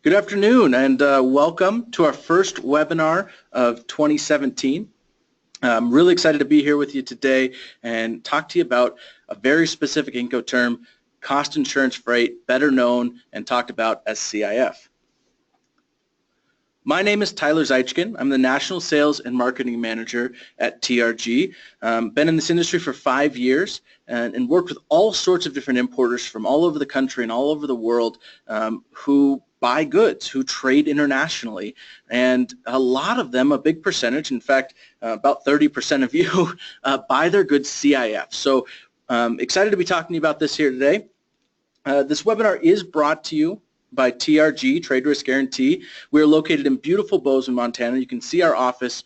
Good afternoon and welcome to our first webinar of 2017. I'm really excited to be here with you today and talk to you about a very specific Incoterm, cost insurance freight, better known and talked about as CIF. My name is Tyler Zaichkin. I'm the National Sales and Marketing Manager at TRG. Been in this industry for 5 years and worked with all sorts of different importers from all over the country and all over the world who buy goods, who trade internationally, and a lot of them, a big percentage, in fact, about 30% of you buy their goods CIF. So excited to be talking to you about this here today. This webinar is brought to you by TRG, Trade Risk Guarantee. We're located in beautiful Bozeman, Montana. You can see our office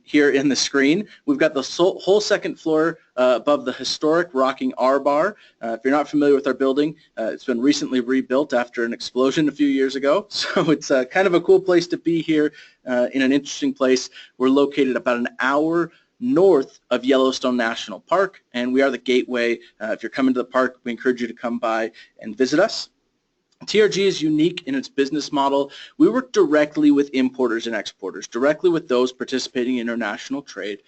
here in the screen. We've got the whole second floor above the historic rocking R bar. If you're not familiar with our building, it's been recently rebuilt after an explosion a few years ago. So it's kind of a cool place to be here in an interesting place. We're located about an hour north of Yellowstone National Park, and we are the gateway. If you're coming to the park, we encourage you to come by and visit us. TRG is unique in its business model. We work directly with importers and exporters, directly with those participating in international trade,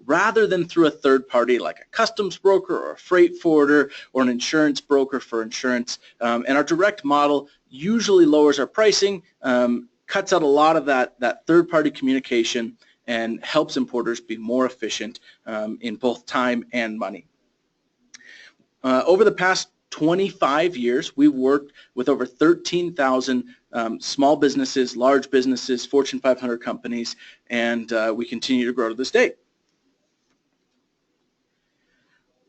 rather than through a third party like a customs broker or a freight forwarder or an insurance broker for insurance. And our direct model usually lowers our pricing, cuts out a lot of that third party communication, and helps importers be more efficient in both time and money. Over the past 25 years, we've worked with over 13,000 small businesses, large businesses, Fortune 500 companies, and we continue to grow to this day.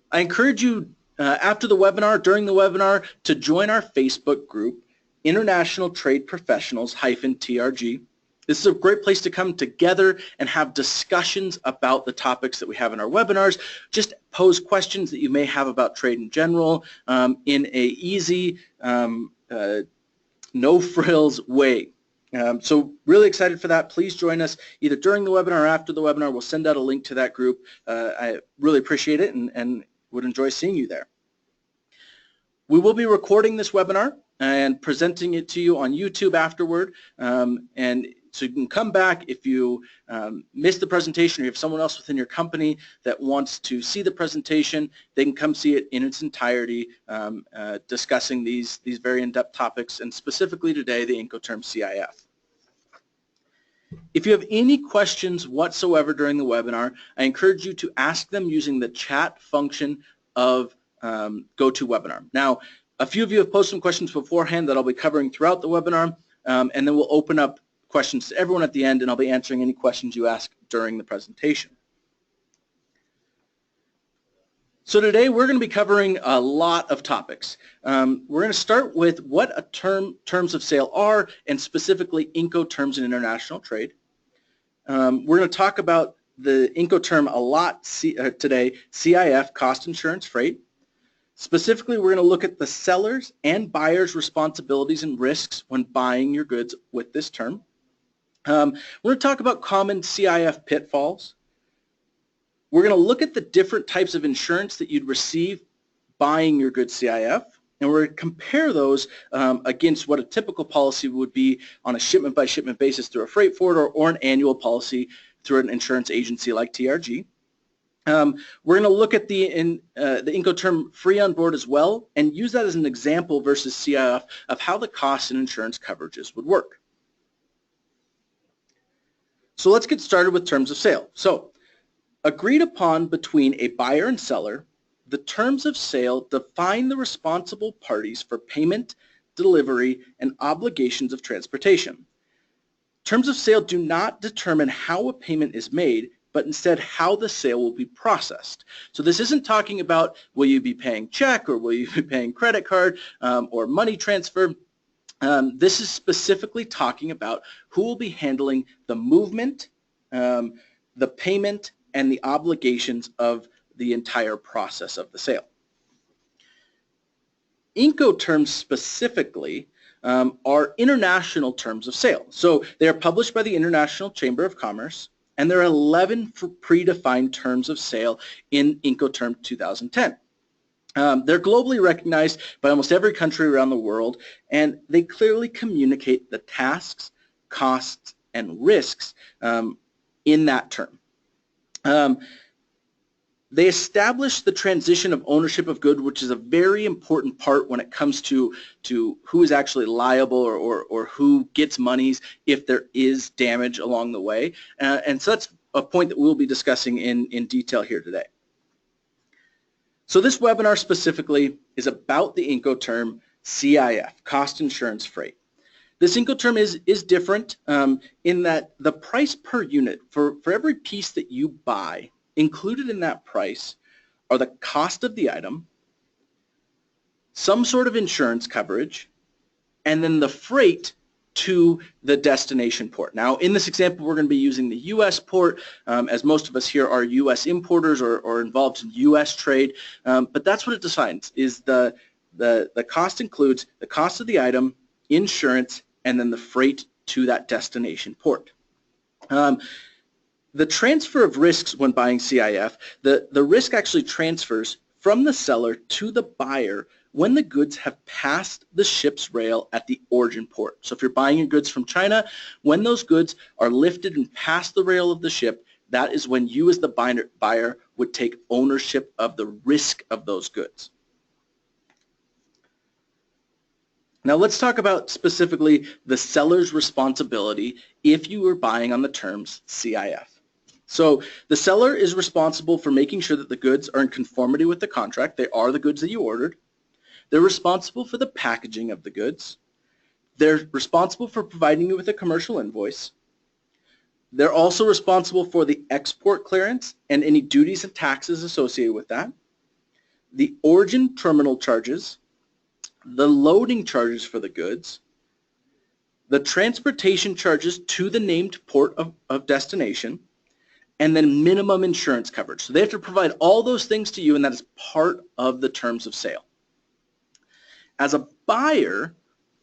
I encourage you after the webinar, during the webinar, to join our Facebook group, International Trade Professionals -TRG. This is a great place to come together and have discussions about the topics that we have in our webinars. Just pose questions that you may have about trade in general in a easy, no-frills way. So really excited for that. Please join us either during the webinar or after the webinar. We'll send out a link to that group. I really appreciate it and would enjoy seeing you there. We will be recording this webinar and presenting it to you on YouTube afterward. So you can come back if you missed the presentation or you have someone else within your company that wants to see the presentation, they can come see it in its entirety, discussing these very in-depth topics, and specifically today the Incoterms CIF. If you have any questions whatsoever during the webinar, I encourage you to ask them using the chat function of GoToWebinar. Now, a few of you have posted some questions beforehand that I'll be covering throughout the webinar, and then we'll open up questions to everyone at the end, and I'll be answering any questions you ask during the presentation. So today we're going to be covering a lot of topics. We're going to start with what terms of sale are, and specifically Incoterms in international trade. We're going to talk about the Incoterm a lot today, CIF, cost insurance freight. Specifically, we're going to look at the seller's and buyer's responsibilities and risks when buying your goods with this term. We're going to talk about common CIF pitfalls. We're going to look at the different types of insurance that you'd receive buying your goods CIF, and we're going to compare those against what a typical policy would be on a shipment-by-shipment basis through a freight forwarder or an annual policy through an insurance agency like TRG. We're going to look at the Incoterm free on board as well and use that as an example versus CIF of how the costs and insurance coverages would work. So let's get started with terms of sale. So agreed upon between a buyer and seller, the terms of sale define the responsible parties for payment, delivery, and obligations of transportation. Terms of sale do not determine how a payment is made, but instead how the sale will be processed. So this isn't talking about will you be paying check or will you be paying credit card or money transfer. This is specifically talking about who will be handling the movement, the payment, and the obligations of the entire process of the sale. Incoterms specifically are international terms of sale. So they are published by the International Chamber of Commerce, and there are 11 predefined terms of sale in Incoterm 2010. They're globally recognized by almost every country around the world, and they clearly communicate the tasks, costs, and risks in that term. They establish the transition of ownership of goods, which is a very important part when it comes to who is actually liable or who gets monies if there is damage along the way. And so that's a point that we'll be discussing in detail here today. So this webinar specifically is about the Incoterm CIF, Cost Insurance Freight. This Incoterm is different in that the price per unit for every piece that you buy, included in that price are the cost of the item, some sort of insurance coverage, and then the freight to the destination port. Now, in this example, we're going to be using the U.S. port, as most of us here are U.S. importers or involved in U.S. trade, but that's what it defines, is the cost includes the cost of the item, insurance, and then the freight to that destination port. The transfer of risks when buying CIF, the risk actually transfers from the seller to the buyer when the goods have passed the ship's rail at the origin port. So if you're buying your goods from China, when those goods are lifted and past the rail of the ship, that is when you as the buyer would take ownership of the risk of those goods. Now let's talk about specifically the seller's responsibility if you were buying on the terms CIF. So the seller is responsible for making sure that the goods are in conformity with the contract. They are the goods that you ordered. They're responsible for the packaging of the goods. They're responsible for providing you with a commercial invoice. They're also responsible for the export clearance and any duties and taxes associated with that, the origin terminal charges, the loading charges for the goods, the transportation charges to the named port of destination, and then minimum insurance coverage. So they have to provide all those things to you, and that is part of the terms of sale. As a buyer,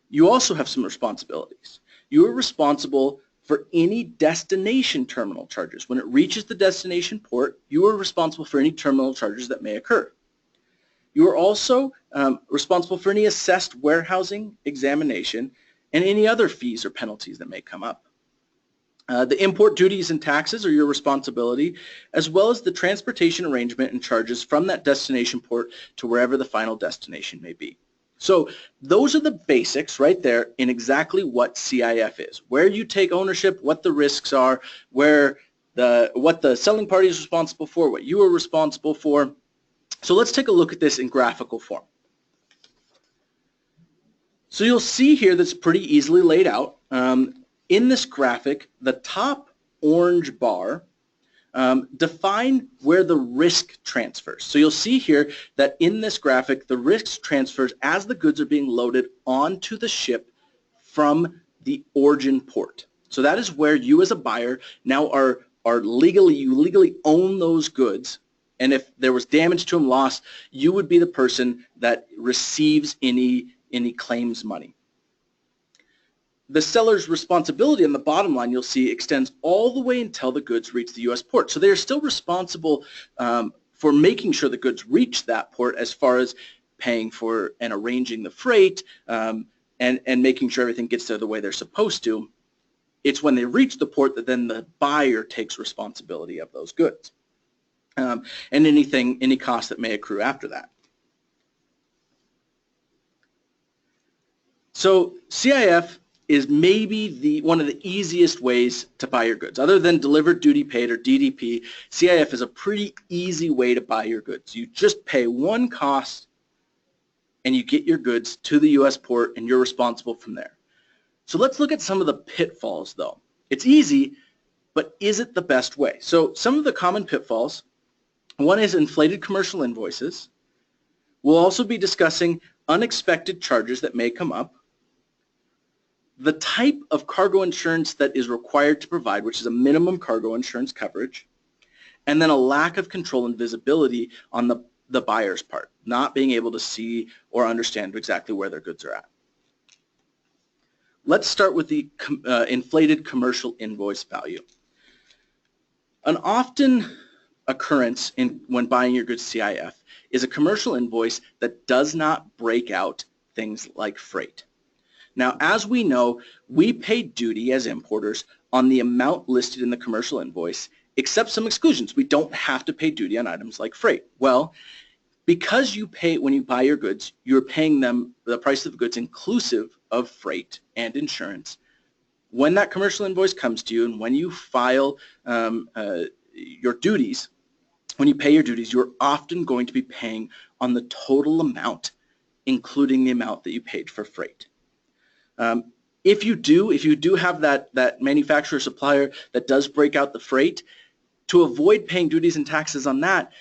you also have some responsibilities. You are responsible for any destination terminal charges. When it reaches the destination port, you are responsible for any terminal charges that may occur. You are also responsible for any assessed warehousing, examination, and any other fees or penalties that may come up. The import duties and taxes are your responsibility, as well as the transportation arrangement and charges from that destination port to wherever the final destination may be. So those are the basics right there in exactly what CIF is, where you take ownership, what the risks are, what the selling party is responsible for, what you are responsible for. So let's take a look at this in graphical form. So you'll see here that's pretty easily laid out. In this graphic, the top orange bar define where the risk transfers. So you'll see here that in this graphic, the risk transfers as the goods are being loaded onto the ship from the origin port. So that is where you as a buyer now are you legally own those goods, and if there was damage to them, loss, you would be the person that receives any claims money. The seller's responsibility on the bottom line, you'll see, extends all the way until the goods reach the U.S. port. So they are still responsible for making sure the goods reach that port, as far as paying for and arranging the freight and making sure everything gets there the way they're supposed to. It's when they reach the port that then the buyer takes responsibility of those goods and any cost that may accrue after that. So CIF is maybe one of the easiest ways to buy your goods. Other than delivered duty paid or DDP, CIF is a pretty easy way to buy your goods. You just pay one cost and you get your goods to the U.S. port, and you're responsible from there. So let's look at some of the pitfalls, though. It's easy, but is it the best way? So some of the common pitfalls, one is inflated commercial invoices. We'll also be discussing unexpected charges that may come up, the type of cargo insurance that is required to provide, which is a minimum cargo insurance coverage, and then a lack of control and visibility on the buyer's part, not being able to see or understand exactly where their goods are at. Let's start with the inflated commercial invoice value. An often occurrence when buying your goods CIF is a commercial invoice that does not break out things like freight. Now, as we know, we pay duty as importers on the amount listed in the commercial invoice, except some exclusions. We don't have to pay duty on items like freight. Well, because you pay, when you buy your goods, you're paying them the price of the goods inclusive of freight and insurance. When that commercial invoice comes to you and when you file your duties, when you pay your duties, you're often going to be paying on the total amount, including the amount that you paid for freight. If you do have that manufacturer supplier that does break out the freight, to avoid paying duties and taxes on that,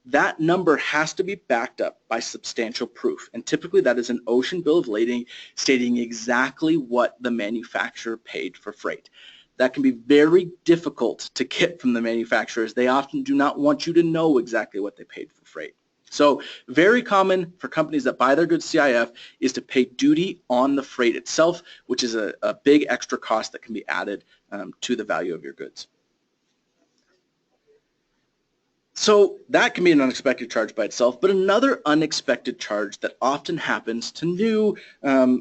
that number has to be backed up by substantial proof. And typically that is an ocean bill of lading stating exactly what the manufacturer paid for freight. That can be very difficult to get from the manufacturers. They often do not want you to know exactly what they paid for freight. So very common for companies that buy their goods CIF is to pay duty on the freight itself, which is a big extra cost that can be added to the value of your goods. So that can be an unexpected charge by itself, but another unexpected charge that often happens to new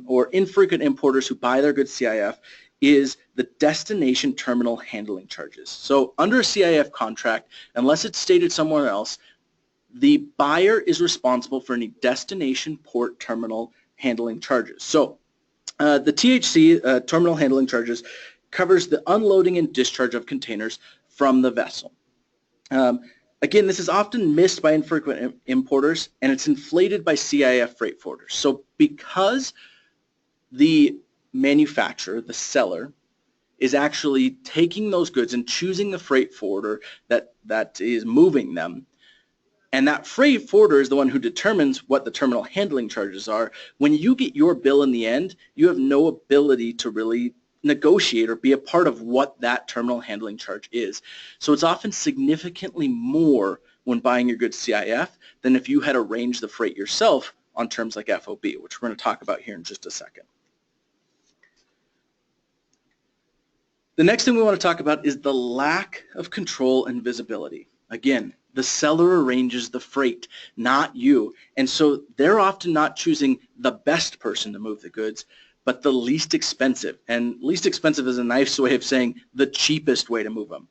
or infrequent importers who buy their goods CIF is the destination terminal handling charges. So under a CIF contract, unless it's stated somewhere else, the buyer is responsible for any destination port terminal handling charges. So the THC, terminal handling charges, covers the unloading and discharge of containers from the vessel. Again, this is often missed by infrequent importers, and it's inflated by CIF freight forwarders. So because the manufacturer, the seller, is actually taking those goods and choosing the freight forwarder that is moving them, and that freight forwarder is the one who determines what the terminal handling charges are, when you get your bill in the end, you have no ability to really negotiate or be a part of what that terminal handling charge is. So it's often significantly more when buying your goods CIF than if you had arranged the freight yourself on terms like FOB, which we're going to talk about here in just a second. The next thing we want to talk about is the lack of control and visibility. Again, the seller arranges the freight, not you. And so they're often not choosing the best person to move the goods, but the least expensive. And least expensive is a nice way of saying the cheapest way to move them.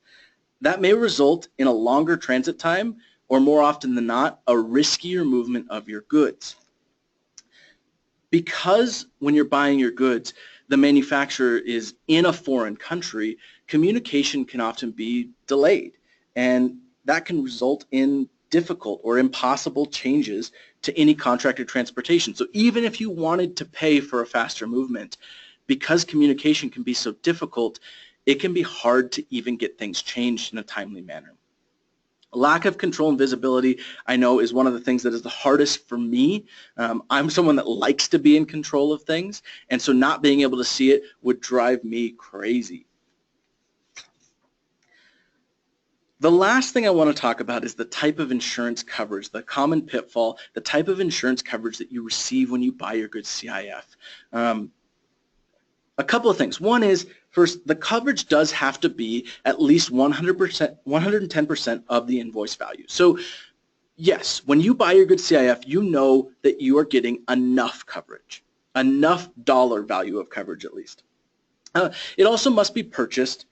That may result in a longer transit time, or more often than not, a riskier movement of your goods. Because when you're buying your goods, the manufacturer is in a foreign country, communication can often be delayed. And that can result in difficult or impossible changes to any contracted transportation. So even if you wanted to pay for a faster movement, because communication can be so difficult, it can be hard to even get things changed in a timely manner. A lack of control and visibility, I know, is one of the things that is the hardest for me. I'm someone that likes to be in control of things, and so not being able to see it would drive me crazy. The last thing I want to talk about is the type of insurance coverage, the common pitfall, the type of insurance coverage that you receive when you buy your goods CIF. A couple of things. One is, first, the coverage does have to be at least 100%, 110% of the invoice value. So yes, when you buy your goods CIF, you know that you are getting enough coverage, enough dollar value of coverage at least. It also must be purchased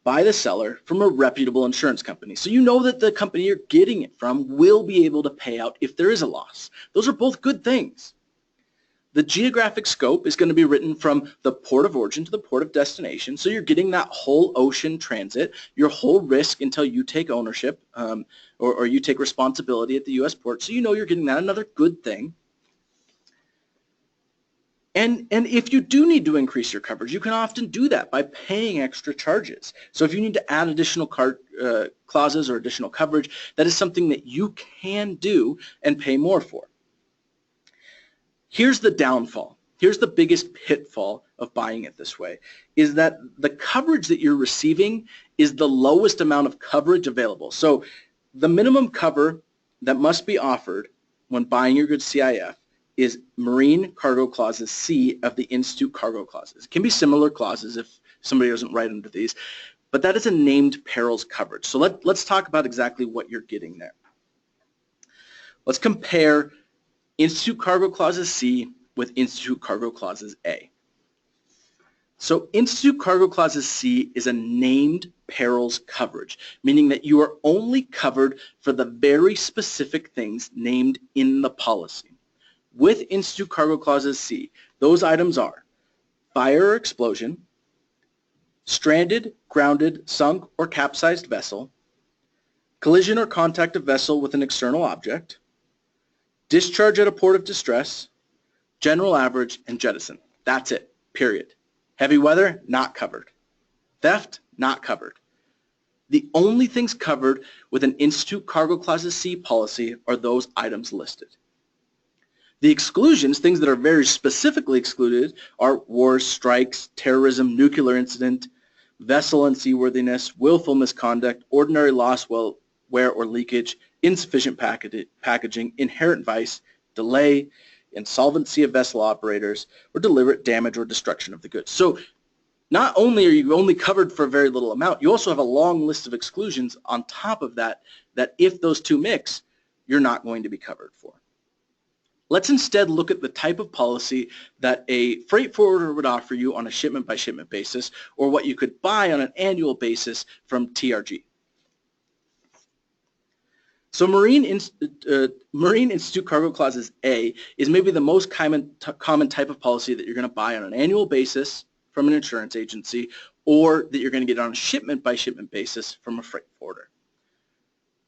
by the seller from a reputable insurance company. So you know that the company you're getting it from will be able to pay out if there is a loss. Those are both good things. The geographic scope is going to be written from the port of origin to the port of destination. So you're getting that whole ocean transit, your whole risk until you take ownership or you take responsibility at the U.S. port. So you know you're getting that, another good thing. And if you do need to increase your coverage, you can often do that by paying extra charges. So if you need to add additional clauses or additional coverage, that is something that you can do and pay more for. Here's the downfall. Here's the biggest pitfall of buying it this way, is that the coverage that you're receiving is the lowest amount of coverage available. So the minimum cover that must be offered when buying your goods CIF is Marine Cargo Clauses C of the Institute Cargo Clauses. It can be similar clauses if somebody doesn't write under these, but that is a named perils coverage. So let's talk about exactly what you're getting there. Let's compare Institute Cargo Clauses C with Institute Cargo Clauses A. So Institute Cargo Clauses C is a named perils coverage, meaning that you are only covered for the very specific things named in the policy. With Institute Cargo Clauses C, those items are fire or explosion, stranded, grounded, sunk, or capsized vessel, collision or contact of vessel with an external object, discharge at a port of distress, general average, and jettison. That's it, period. Heavy weather, not covered. Theft, not covered. The only things covered with an Institute Cargo Clauses C policy are those items listed. The exclusions, things that are very specifically excluded, are wars, strikes, terrorism, nuclear incident, vessel unseaworthiness, willful misconduct, ordinary loss, wear or leakage, insufficient packaging, inherent vice, delay, insolvency of vessel operators, or deliberate damage or destruction of the goods. So not only are you only covered for a very little amount, you also have a long list of exclusions on top of that, that if those two mix, you're not going to be covered for. Let's instead look at the type of policy that a freight forwarder would offer you on a shipment by shipment basis, or what you could buy on an annual basis from TRG. So Marine Institute Cargo Clauses A is maybe the most common type of policy that you're going to buy on an annual basis from an insurance agency, or that you're going to get on a shipment by shipment basis from a freight forwarder.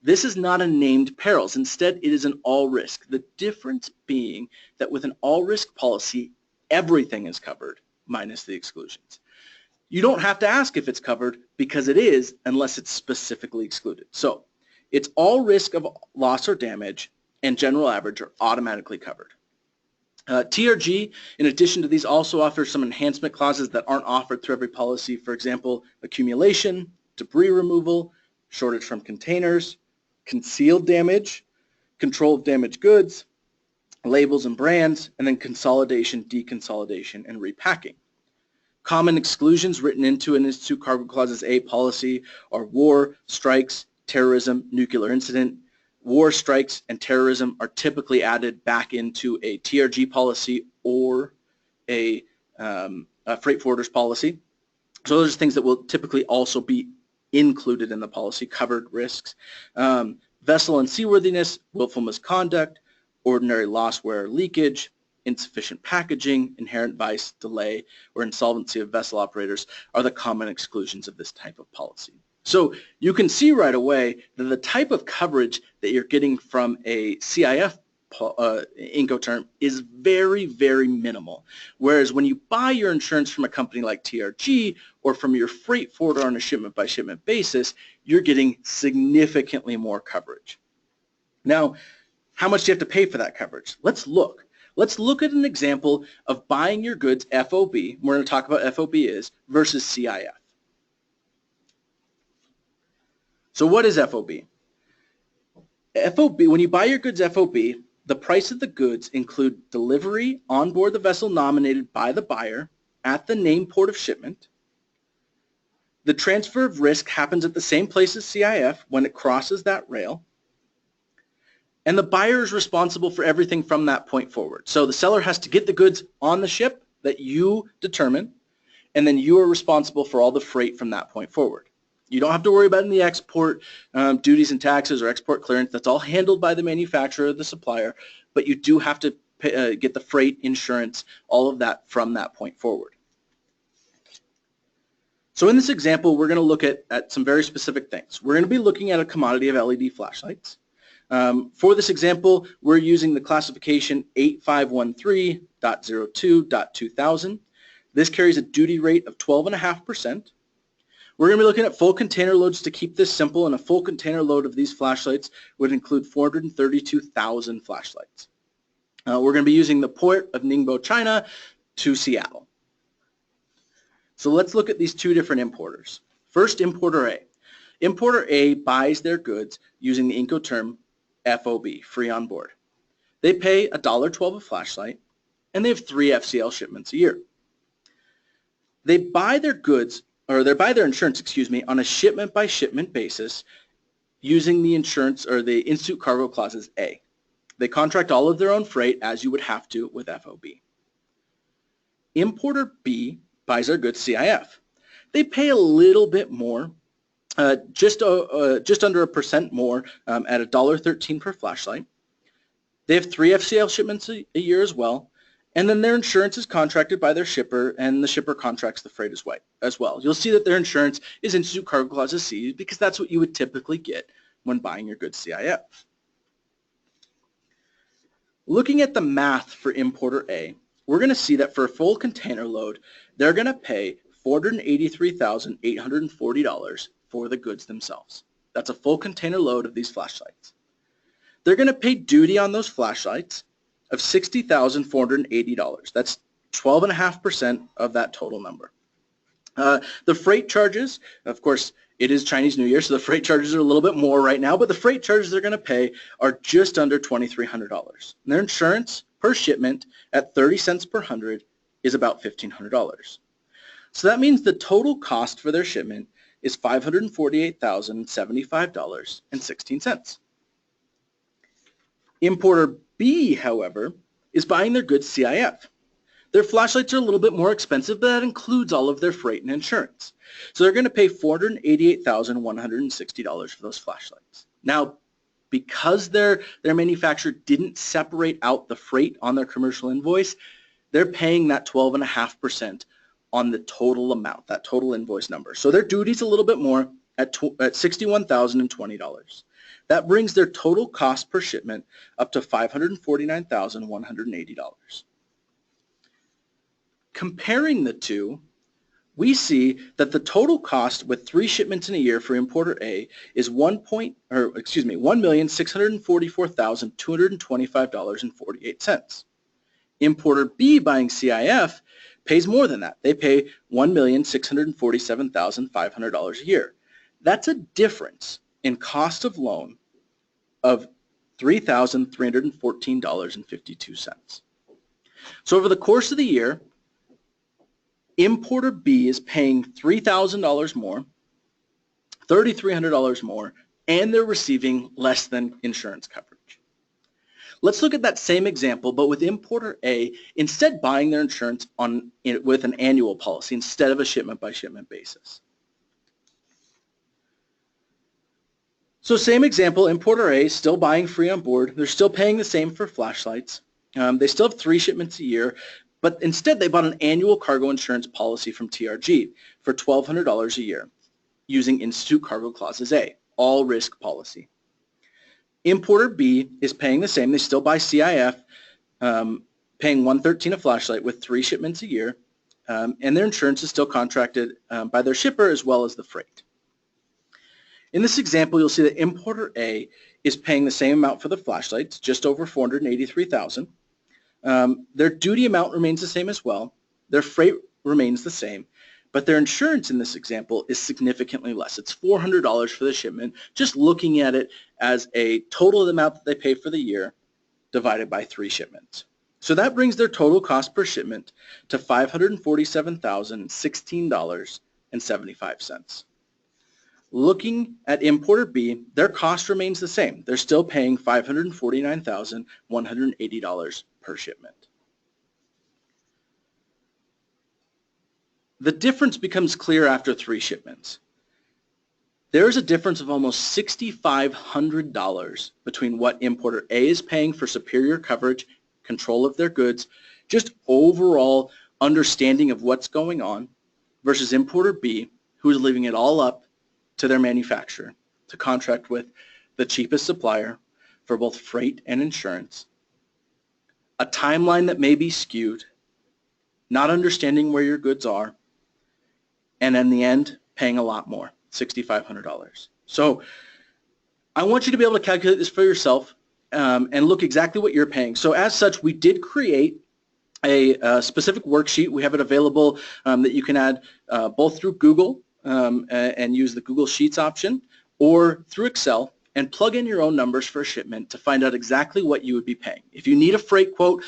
This is not a named perils. Instead, it is an all risk. The difference being that with an all risk policy, everything is covered minus the exclusions. You don't have to ask if it's covered because it is, unless it's specifically excluded. So it's all risk of loss or damage and general average are automatically covered. TRG, in addition to these, also offers some enhancement clauses that aren't offered through every policy. For example, accumulation, debris removal, shortage from containers, concealed damage, control of damaged goods, labels and brands, and then consolidation, deconsolidation, and repacking. Common exclusions written into an Institute Cargo Clauses A policy are war, strikes, terrorism, nuclear incident. War, strikes, and terrorism are typically added back into a TRG policy or a freight forwarder's policy. So those are things that will typically also be included in the policy, covered risks. Vessel unseaworthiness, willful misconduct, ordinary loss, wear, or leakage, insufficient packaging, inherent vice, delay, or insolvency of vessel operators are the common exclusions of this type of policy. So you can see right away that the type of coverage that you're getting from a CIF Incoterm is very, very minimal. Whereas when you buy your insurance from a company like TRG or from your freight forwarder on a shipment by shipment basis, you're getting significantly more coverage. Now, how much do you have to pay for that coverage? Let's look. Let's look at an example of buying your goods FOB, we're going to talk about FOB is, versus CIF. So what is FOB? FOB, when you buy your goods FOB, the price of the goods include delivery on board the vessel nominated by the buyer at the named port of shipment. The transfer of risk happens at the same place as CIF when it crosses that rail. And the buyer is responsible for everything from that point forward. So the seller has to get the goods on the ship that you determine, and then you are responsible for all the freight from that point forward. You don't have to worry about any export duties and taxes or export clearance. That's all handled by the manufacturer or the supplier, but you do have to pay, get the freight, insurance, all of that from that point forward. So in this example, we're going to look at some very specific things. We're going to be looking at a commodity of LED flashlights. For this example, we're using the classification 8513.02.2000. This carries a duty rate of 12.5%. We're going to be looking at full container loads to keep this simple, and a full container load of these flashlights would include 432,000 flashlights. We're going to be using the port of Ningbo, China to Seattle. So let's look at these two different importers. First, importer A. Importer A buys their goods using the Incoterm FOB, free on board. They pay $1.12 a flashlight, and they have 3 FCL shipments a year. They buy their goods, or they buy their insurance, on a shipment by shipment basis using the insurance or the Institute Cargo Clauses A. They contract all of their own freight as you would have to with FOB. Importer B buys their goods CIF. They pay a little bit more, just under 1% more at $1.13 per flashlight. They have 3 FCL shipments a year as well, and then their insurance is contracted by their shipper, and the shipper contracts the freight as well. You'll see that their insurance is Institute Cargo Clause C because that's what you would typically get when buying your goods CIF. Looking at the math for importer A, we're going to see that for a full container load, they're going to pay $483,840 for the goods themselves. That's a full container load of these flashlights. They're going to pay duty on those flashlights of $60,480. That's 12.5% of that total number. The freight charges, of course, it is Chinese New Year, so the freight charges are a little bit more right now, but the freight charges they're going to pay are just under $2,300. Their insurance per shipment at 30 cents per hundred is about $1,500. So that means the total cost for their shipment is $548,075.16. Importer B, however, is buying their goods CIF. Their flashlights are a little bit more expensive, but that includes all of their freight and insurance. So they're going to pay $488,160 for those flashlights. Now, because their manufacturer didn't separate out the freight on their commercial invoice, they're paying that 12.5% on the total amount, that total invoice number. So their duty's a little bit more at $61,020. That brings their total cost per shipment up to $549,180. Comparing the two, we see that the total cost with 3 shipments in a year for importer A is $1,644,225.48. Importer B buying CIF pays more than that. They pay $1,647,500 a year. That's a difference in cost of loan of $3,314.52. So over the course of the year, importer B is paying $3,000 more, $3,300 more, and they're receiving less than insurance coverage. Let's look at that same example, but with importer A, instead buying their insurance with an annual policy instead of a shipment-by-shipment basis. So same example, importer A is still buying free on board. They're still paying the same for flashlights. They still have 3 shipments a year, but instead they bought an annual cargo insurance policy from TRG for $1,200 a year using Institute Cargo Clauses A, all risk policy. Importer B is paying the same. They still buy CIF, paying $113 a flashlight with 3 shipments a year, and their insurance is still contracted by their shipper as well as the freight. In this example, you'll see that importer A is paying the same amount for the flashlights, just over $483,000. Their duty amount remains the same as well. Their freight remains the same, but their insurance in this example is significantly less. It's $400 for the shipment, just looking at it as a total amount that they pay for the year divided by 3 shipments. So that brings their total cost per shipment to $547,016.75. Looking at importer B, their cost remains the same. They're still paying $549,180 per shipment. The difference becomes clear after 3 shipments. There is a difference of almost $6,500 between what importer A is paying for superior coverage, control of their goods, just overall understanding of what's going on, versus importer B, who is leaving it all up to their manufacturer to contract with the cheapest supplier for both freight and insurance, a timeline that may be skewed, not understanding where your goods are, and in the end, paying a lot more, $6,500. So I want you to be able to calculate this for yourself and look exactly what you're paying. So as such, we did create a specific worksheet. We have it available that you can add both through Google and use the Google Sheets option, or through Excel, and plug in your own numbers for a shipment to find out exactly what you would be paying. If you need a freight quote,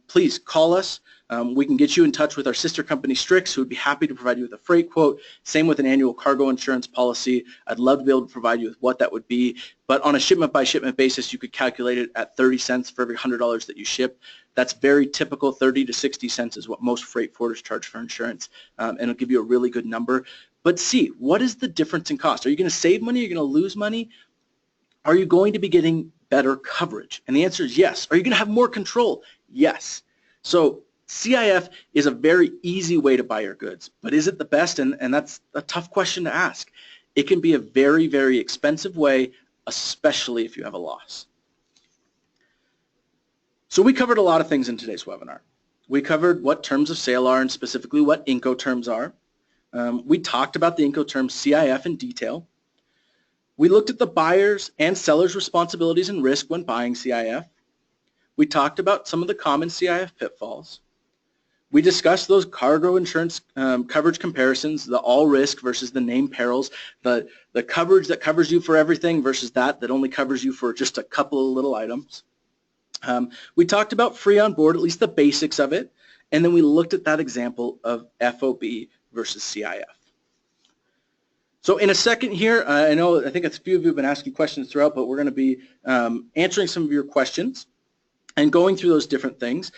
please call us. We can get you in touch with our sister company Strix, who would be happy to provide you with a freight quote. Same with an annual cargo insurance policy. I'd love to be able to provide you with what that would be, but on a shipment by shipment basis, you could calculate it at 30 cents for every $100 that you ship. That's very typical. 30 to 60 cents is what most freight forwarders charge for insurance, and it'll give you a really good number. But see, what is the difference in cost? Are you going to save money? Are you going to lose money? Are you going to be getting better coverage? And the answer is yes. Are you going to have more control? Yes. So CIF is a very easy way to buy your goods, but is it the best? And that's a tough question to ask. It can be a very, very expensive way, especially if you have a loss. So we covered a lot of things in today's webinar. We covered what terms of sale are and specifically what INCOTERMS are. We talked about the INCOTERMS CIF in detail. We looked at the buyers' and sellers' responsibilities and risk when buying CIF. We talked about some of the common CIF pitfalls. We discussed those cargo insurance coverage comparisons, the all risk versus the named perils, the coverage that covers you for everything versus that only covers you for just a couple of little items. We talked about free on board, at least the basics of it, and then we looked at that example of FOB versus CIF. So in a second here, I think a few of you have been asking questions throughout, but we're going to be answering some of your questions and going through those different things.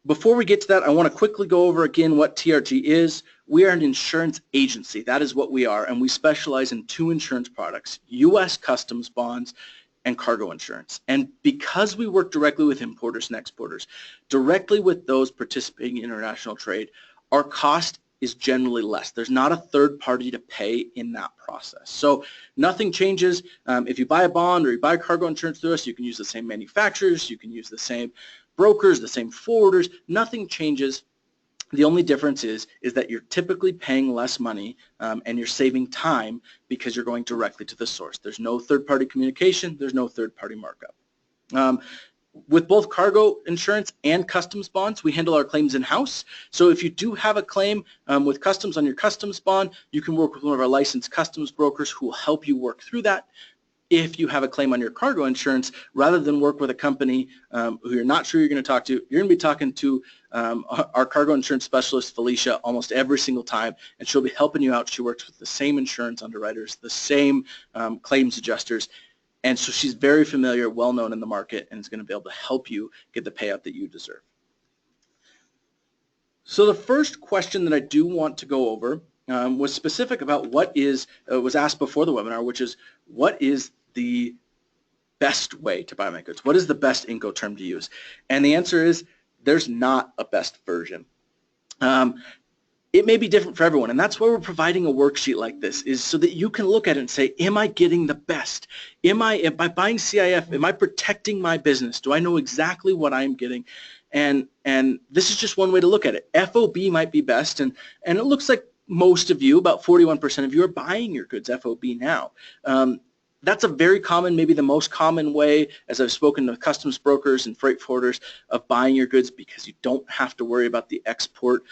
Before we get to that, I want to quickly go over again what TRG is. We are an insurance agency. That is what we are, and we specialize in two insurance products, U.S. customs bonds and cargo insurance. And because we work directly with importers and exporters, directly with those participating in international trade, our cost is generally less. There's not a third party to pay in that process. So nothing changes. If you buy a bond or you buy cargo insurance through us, you can use the same manufacturers, you can use the same brokers, the same forwarders. Nothing changes. The only difference is that you're typically paying less money and you're saving time because you're going directly to the source. There's no third-party communication. There's no third-party markup. With both cargo insurance and customs bonds, we handle our claims in-house. So if you do have a claim with customs on your customs bond, you can work with one of our licensed customs brokers who will help you work through that. If you have a claim on your cargo insurance, rather than work with a company who you're not sure you're going to talk to, you're going to be talking to our cargo insurance specialist, Felicia, almost every single time, and she'll be helping you out. She works with the same insurance underwriters, the same claims adjusters, and so she's very familiar, well-known in the market, and is going to be able to help you get the payout that you deserve. So the first question that I do want to go over was specific about what was asked before the webinar, which is what is the best way to buy my goods? What is the best Incoterm to use? And the answer is there's not a best version. It may be different for everyone, and that's why we're providing a worksheet like this, is so that you can look at it and say, am I getting the best? By buying CIF, am I protecting my business? Do I know exactly what I'm getting? And this is just one way to look at it. FOB might be best, and it looks like most of you, about 41% of you, are buying your goods FOB now. That's a very common, maybe the most common way, as I've spoken to customs brokers and freight forwarders, of buying your goods, because you don't have to worry about the export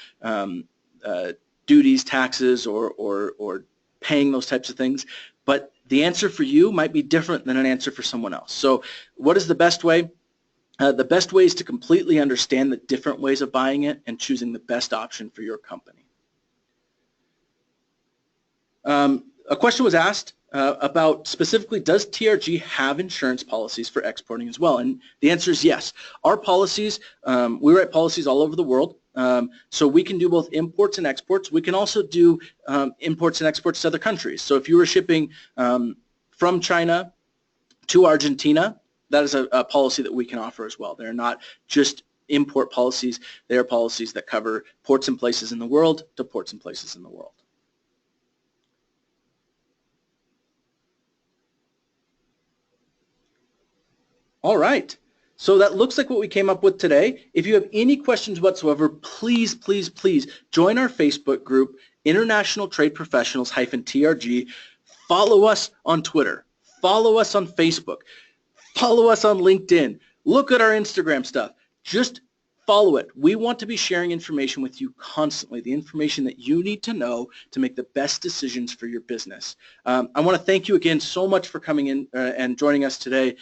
duties, taxes, or paying those types of things. But the answer for you might be different than an answer for someone else. So what is the best way? The best way is to completely understand the different ways of buying it and choosing the best option for your company. A question was asked about specifically, does TRG have insurance policies for exporting as well? And the answer is yes. Our policies, we write policies all over the world, so we can do both imports and exports. We can also do imports and exports to other countries. So if you were shipping from China to Argentina, that is a policy that we can offer as well. They're not just import policies. They are policies that cover ports and places in the world to ports and places in the world. All right, so that looks like what we came up with today. If you have any questions whatsoever, please, please, please join our Facebook group, International Trade Professionals-TRG. Follow us on Twitter. Follow us on Facebook. Follow us on LinkedIn. Look at our Instagram stuff. Just follow it. We want to be sharing information with you constantly, the information that you need to know to make the best decisions for your business. I want to thank you again so much for coming in and joining us today.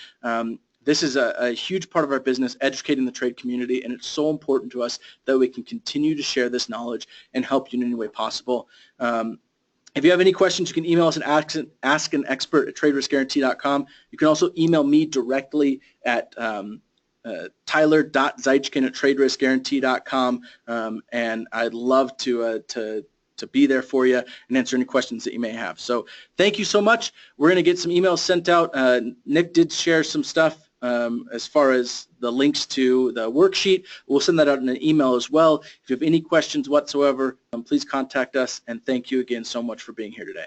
This is a huge part of our business, educating the trade community, and it's so important to us that we can continue to share this knowledge and help you in any way possible. If you have any questions, you can email us at askanexpert@traderiskguarantee.com. You can also email me directly at tyler.zaichkin@traderiskguarantee.com, and I'd love to be there for you and answer any questions that you may have. So thank you so much. We're going to get some emails sent out. Nick did share some stuff as far as the links to the worksheet. We'll send that out in an email as well. If you have any questions whatsoever, please contact us, and thank you again so much for being here today.